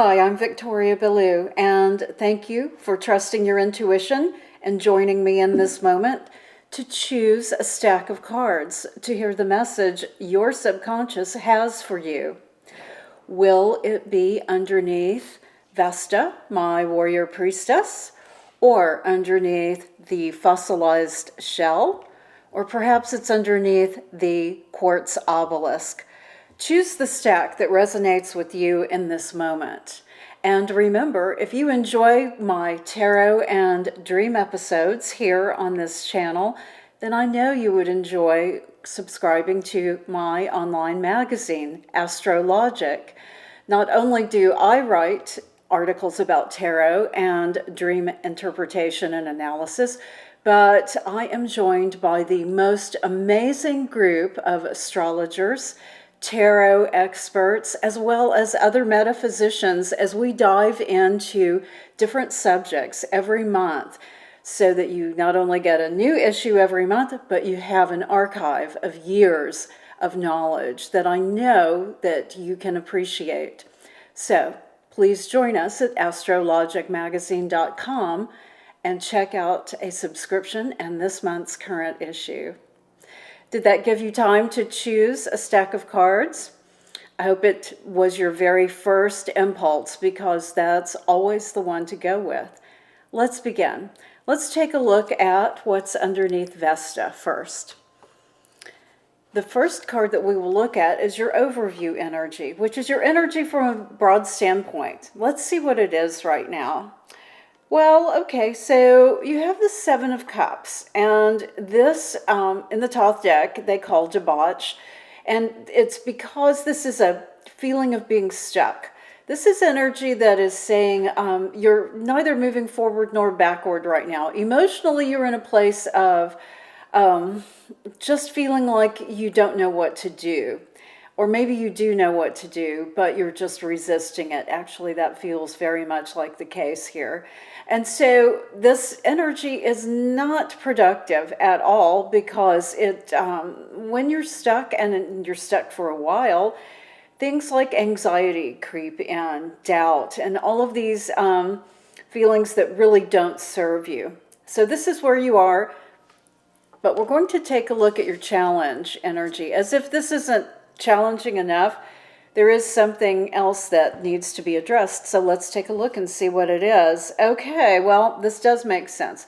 Hi, I'm Victoria Ballou, and thank you for trusting your intuition and joining me in this moment to choose a stack of cards to hear the message your subconscious has for you. Will it be underneath Vesta, my warrior priestess, or underneath the fossilized shell, or perhaps it's underneath the quartz obelisk? Choose the stack that resonates with you in this moment. And remember, if you enjoy my tarot and dream episodes here on this channel, then I know you would enjoy subscribing to my online magazine, Astrologic. Not only do I write articles about tarot and dream interpretation and analysis, but I am joined by the most amazing group of astrologers, tarot experts, as well as other metaphysicians as we dive into different subjects every month so that you not only get a new issue every month, but you have an archive of years of knowledge that I know that you can appreciate. So please join us at astrologicmagazine.com and check out a subscription and this month's current issue. Did that give you time to choose a stack of cards? I hope it was your very first impulse because that's always the one to go with. Let's begin. Let's take a look at what's underneath Vesta first. The first card that we will look at is your overview energy, which is your energy from a broad standpoint. Let's see what it is right now. Well, okay, so you have the Seven of Cups, and this, in the Thoth deck, they call debauch, and it's because this is a feeling of being stuck. This is energy that is saying you're neither moving forward nor backward right now. Emotionally, you're in a place of just feeling like you don't know what to do. Or maybe you do know what to do, but you're just resisting it. Actually, that feels very much like the case here. And so this energy is not productive at all because when you're stuck and you're stuck for a while, things like anxiety creep in, doubt, and all of these feelings that really don't serve you. So this is where you are, but we're going to take a look at your challenge energy. As if this isn't challenging enough, there is something else that needs to be addressed. So let's take a look and see what it is. Okay, well, this does make sense.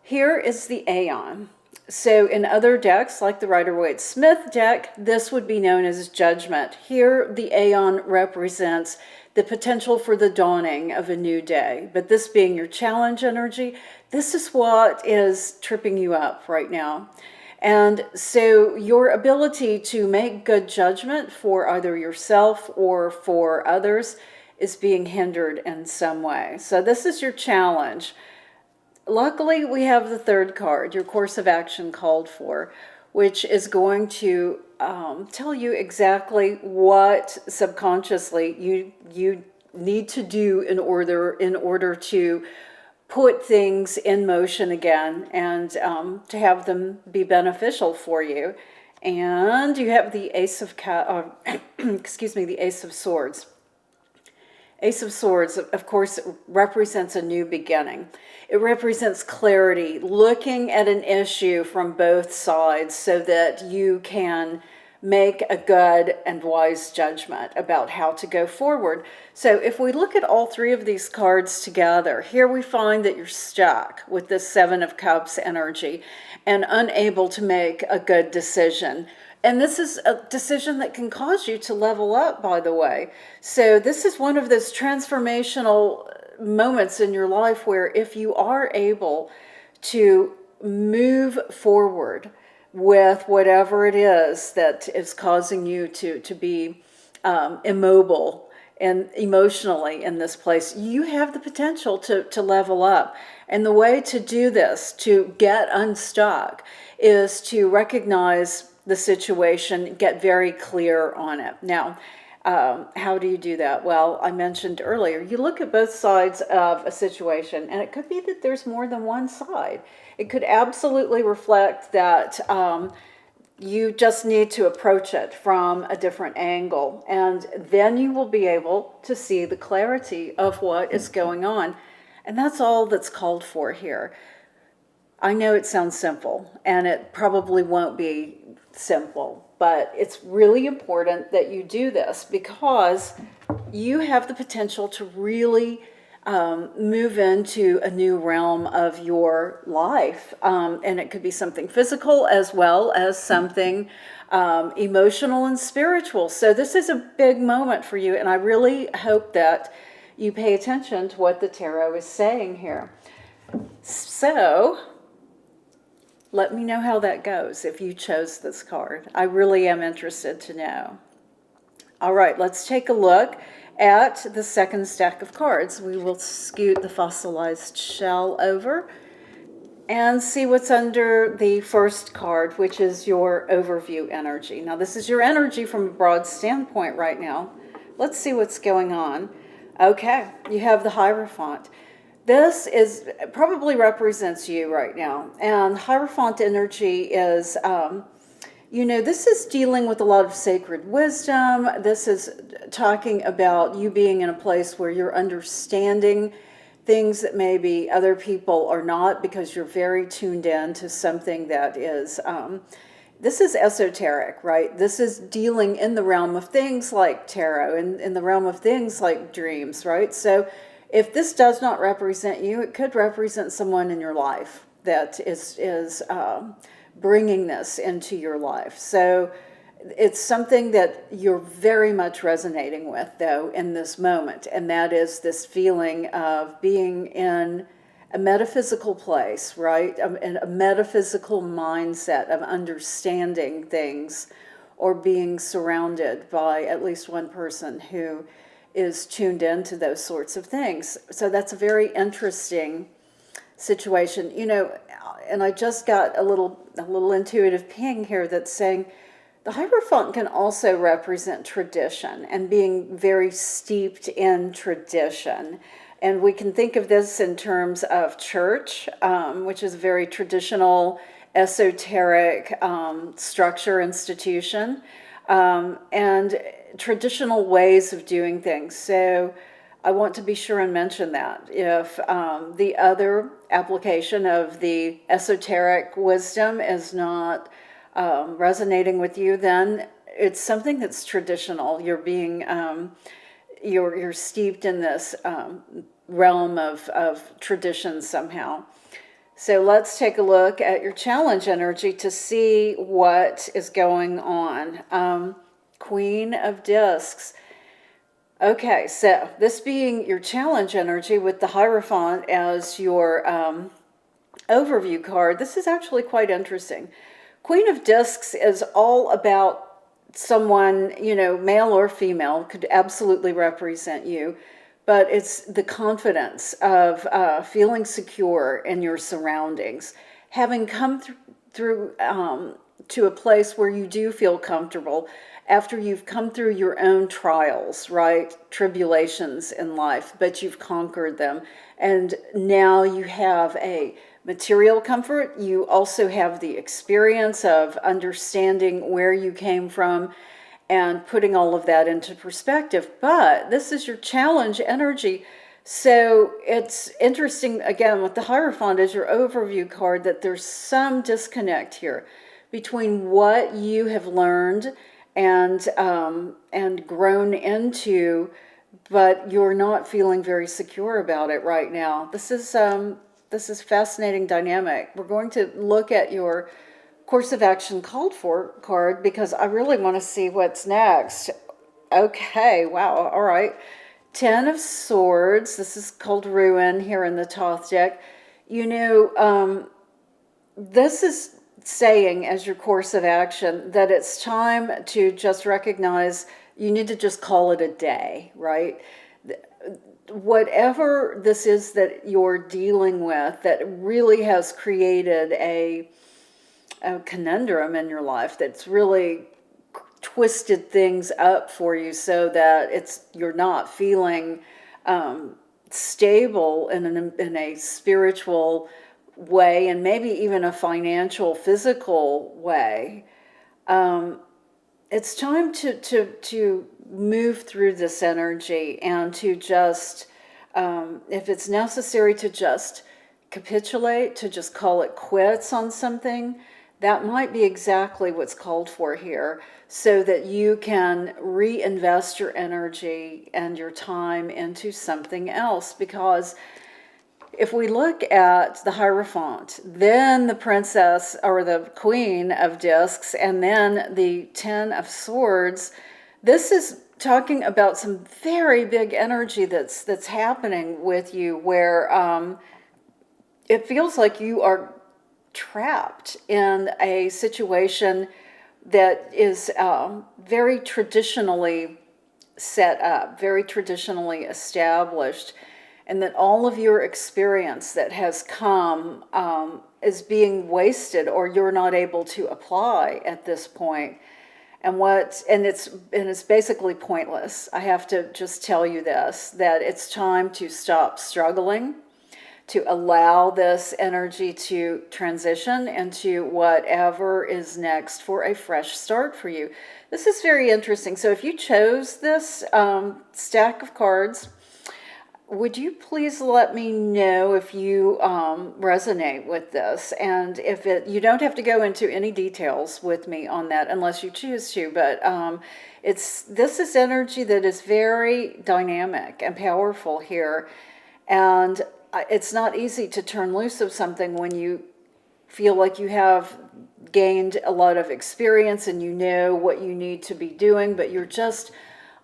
Here is the Aeon. So in other decks, like the Rider-Waite-Smith deck, this would be known as Judgment. Here, the Aeon represents the potential for the dawning of a new day. But this being your challenge energy, this is what is tripping you up right now. And so your ability to make good judgment for either yourself or for others is being hindered in some way. So this is your challenge. Luckily, we have the third card, your course of action called for, which is going to tell you exactly what subconsciously you need to do in order to put things in motion again and to have them be beneficial for you. And you have the Ace of the Ace of Swords. Ace of Swords, of course, represents a new beginning. It represents clarity, looking at an issue from both sides so that you can make a good and wise judgment about how to go forward. So if we look at all three of these cards together, here we find that you're stuck with this Seven of Cups energy and unable to make a good decision. And this is a decision that can cause you to level up, by the way. So this is one of those transformational moments in your life where if you are able to move forward with whatever it is that is causing you to be immobile and emotionally in this place, you have the potential to level up. And the way to do this, to get unstuck, is to recognize the situation, get very clear on it. Now, how do you do that? Well, I mentioned earlier, you look at both sides of a situation, and it could be that there's more than one side. It could absolutely reflect that You just need to approach it from a different angle, and then you will be able to see the clarity of what is going on. And that's all that's called for here. I know it sounds simple, and it probably won't be simple, but it's really important that you do this because you have the potential to really move into a new realm of your life. And it could be something physical as well as something emotional and spiritual. So this is a big moment for you, and I really hope that you pay attention to what the tarot is saying here. So let me know how that goes if you chose this card. I really am interested to know. All right, let's take a look at the second stack of cards. We will scoot the fossilized shell over and see what's under the first card, which is your overview energy. Now, this is your energy from a broad standpoint right now. Let's see what's going on. Okay, you have the Hierophant. This is probably represents you right now. And Hierophant energy is, this is dealing with a lot of sacred wisdom. This is talking about you being in a place where you're understanding things that maybe other people are not, because you're very tuned in to something that is, this is esoteric, right? This is dealing in the realm of things like tarot, and in the realm of things like dreams, right? So if this does not represent you, it could represent someone in your life that is bringing this into your life. So it's something that you're very much resonating with, though, in this moment, and that is this feeling of being in a metaphysical place, right? In a metaphysical mindset of understanding things, or being surrounded by at least one person who is tuned into those sorts of things. So that's a very interesting situation, and I just got a little intuitive ping here that's saying the Hierophant can also represent tradition and being very steeped in tradition. And we can think of this in terms of church, which is a very traditional, esoteric structure, institution, and traditional ways of doing things. So I want to be sure and mention that. If the other application of the esoteric wisdom is not resonating with you, then it's something that's traditional. You're being, you're steeped in this realm of tradition somehow. So let's take a look at your challenge energy to see what is going on. Queen of Discs. Okay, so this being your challenge energy with the Hierophant as your overview card, this is actually quite interesting. Queen of Discs is all about someone, male or female, could absolutely represent you, but it's the confidence of feeling secure in your surroundings, having come through to a place where you do feel comfortable after you've come through your own trials, right? Tribulations in life, but you've conquered them. And now you have a material comfort. You also have the experience of understanding where you came from and putting all of that into perspective. But this is your challenge energy. So it's interesting, again, with the Hierophant as your overview card, that there's some disconnect here between what you have learned and grown into, but you're not feeling very secure about it right now. This is fascinating dynamic. We're going to look at your course of action called for card because I really want to see what's next. Okay, wow, all right. 10 of Swords. This is called Ruin here in the Thoth deck. This is saying as your course of action that it's time to just recognize you need to just call it a day, right? Whatever this is that you're dealing with that really has created a conundrum in your life that's really twisted things up for you so that you're not feeling stable in a spiritual way, and maybe even a financial, physical way. It's time to move through this energy and to just, if it's necessary, to just capitulate, to just call it quits on something. That might be exactly what's called for here, so that you can reinvest your energy and your time into something else. Because if we look at the Hierophant, then the Princess or the Queen of Discs, and then the Ten of Swords, this is talking about some very big energy that's happening with you, where it feels like you are trapped in a situation that is very traditionally set up, very traditionally established, and that all of your experience that has come is being wasted, or you're not able to apply at this point. And it's basically pointless. I have to just tell you this, that it's time to stop struggling, to allow this energy to transition into whatever is next for a fresh start for you. This is very interesting. So if you chose this stack of cards, would you please let me know if you resonate with this? And if you don't have to go into any details with me on that unless you choose to, but this is energy that is very dynamic and powerful here. And it's not easy to turn loose of something when you feel like you have gained a lot of experience and you know what you need to be doing, but you're just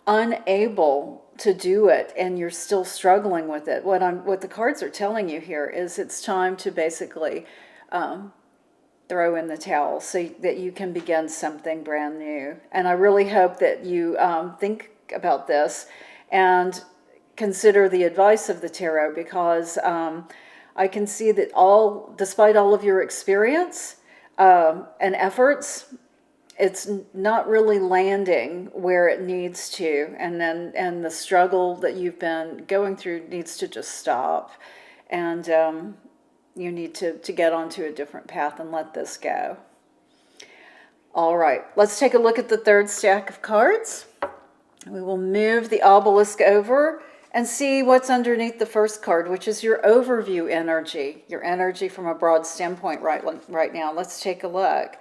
unable to do it and you're still struggling with it. What the cards are telling you here is it's time to basically throw in the towel so that you can begin something brand new. And I really hope that you think about this and consider the advice of the tarot, because I can see that despite all of your experience and efforts, it's not really landing where it needs to, and the struggle that you've been going through needs to just stop, and you need to get onto a different path and let this go. All right, let's take a look at the third stack of cards. We will move the obelisk over and see what's underneath the first card, which is your overview energy, your energy from a broad standpoint right now. Let's take a look.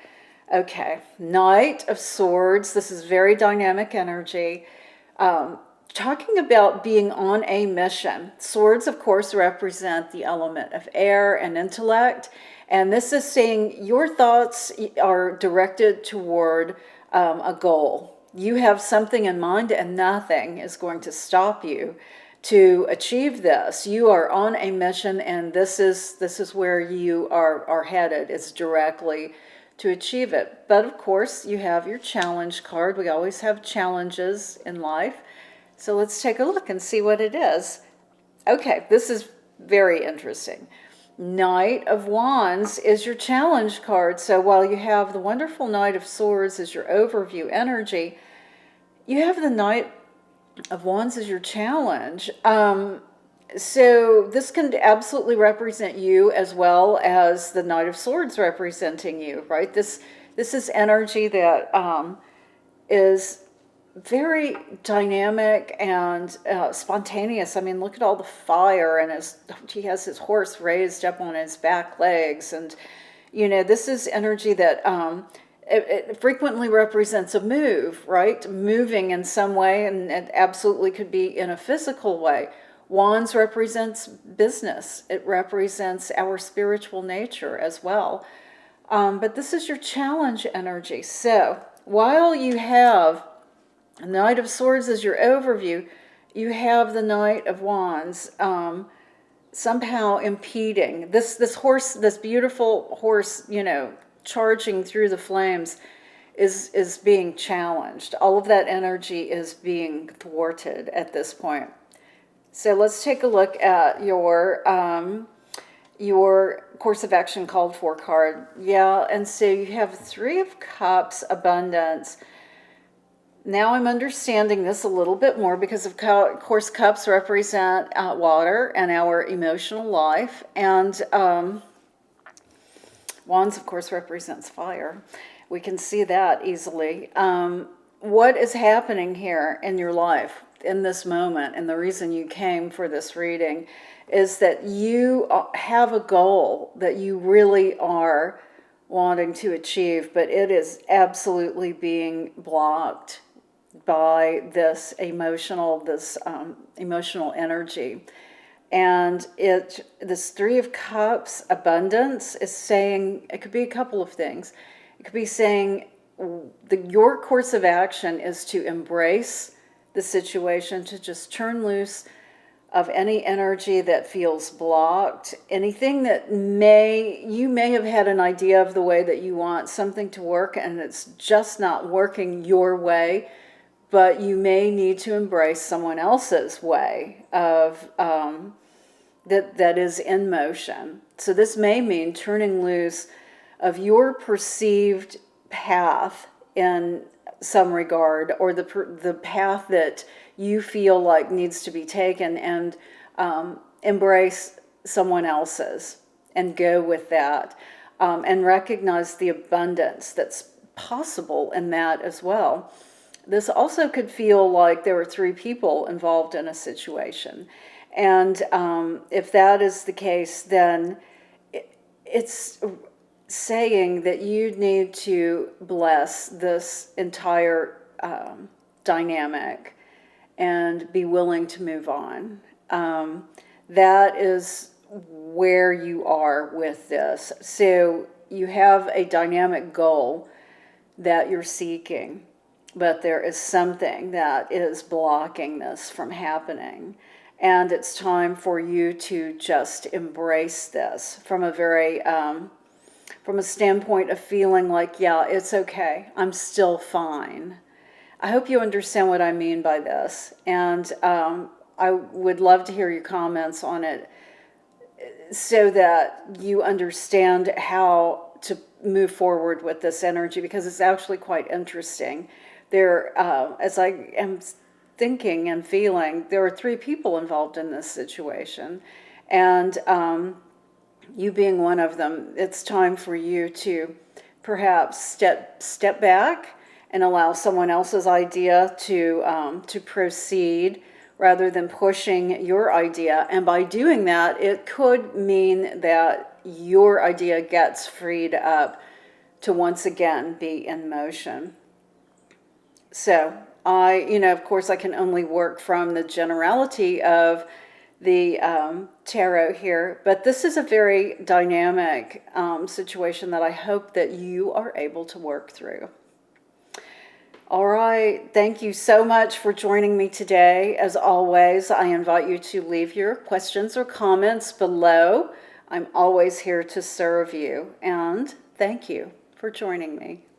Okay, Knight of Swords. This is very dynamic energy. Talking about being on a mission. Swords, of course, represent the element of air and intellect. And this is saying your thoughts are directed toward a goal. You have something in mind and nothing is going to stop you to achieve this. You are on a mission, and this is where you are headed. It's directly to achieve it. But of course, you have your challenge card. We always have challenges in life. So let's take a look and see what it is. Okay, this is very interesting. Knight of Wands is your challenge card. So while you have the wonderful Knight of Swords as your overview energy, you have the Knight of Wands as your challenge. So this can absolutely represent you as well as the Knight of Swords representing you, right? This is energy that is very dynamic and spontaneous. I mean, look at all the fire, and he has his horse raised up on his back legs. And, this is energy that it frequently represents a move, right? Moving in some way, and it absolutely could be in a physical way. Wands represents business. It represents our spiritual nature as well. But this is your challenge energy. So while you have Knight of Swords as your overview, you have the Knight of Wands somehow impeding. This horse, this beautiful horse, charging through the flames is being challenged. All of that energy is being thwarted at this point. So let's take a look at your course of action called for card. Yeah, and so you have Three of Cups, abundance. Now I'm understanding this a little bit more because, of course, cups represent water and our emotional life, and wands, of course, represents fire. We can see that easily. What is happening here in your life in this moment, and the reason you came for this reading, is that you have a goal that you really are wanting to achieve, but it is absolutely being blocked by this emotional energy. And this Three of Cups, abundance, is saying, it could be a couple of things. It could be saying your course of action is to embrace the situation, to just turn loose of any energy that feels blocked, anything that you may have had an idea of the way that you want something to work and it's just not working your way, but you may need to embrace someone else's way of that is in motion. So this may mean turning loose of your perceived path in some regard, or the path that you feel like needs to be taken, and embrace someone else's and go with that, and recognize the abundance that's possible in that as well. This also could feel like there were three people involved in a situation. And if that is the case, then it's saying that you need to bless this entire dynamic and be willing to move on. That is where you are with this. So you have a dynamic goal that you're seeking, but there is something that is blocking this from happening. And it's time for you to just embrace this from a very, from a standpoint of feeling like, yeah, it's okay. I'm still fine. I hope you understand what I mean by this. And I would love to hear your comments on it so that you understand how to move forward with this energy, because it's actually quite interesting. There, as I am thinking and feeling, there are three people involved in this situation, and you being one of them, it's time for you to perhaps step back and allow someone else's idea to proceed rather than pushing your idea. And by doing that, it could mean that your idea gets freed up to once again be in motion. So of course, I can only work from the generality of the tarot here, but this is a very dynamic situation that I hope that you are able to work through. All right, thank you so much for joining me today. As always, I invite you to leave your questions or comments below. I'm always here to serve you, and thank you for joining me.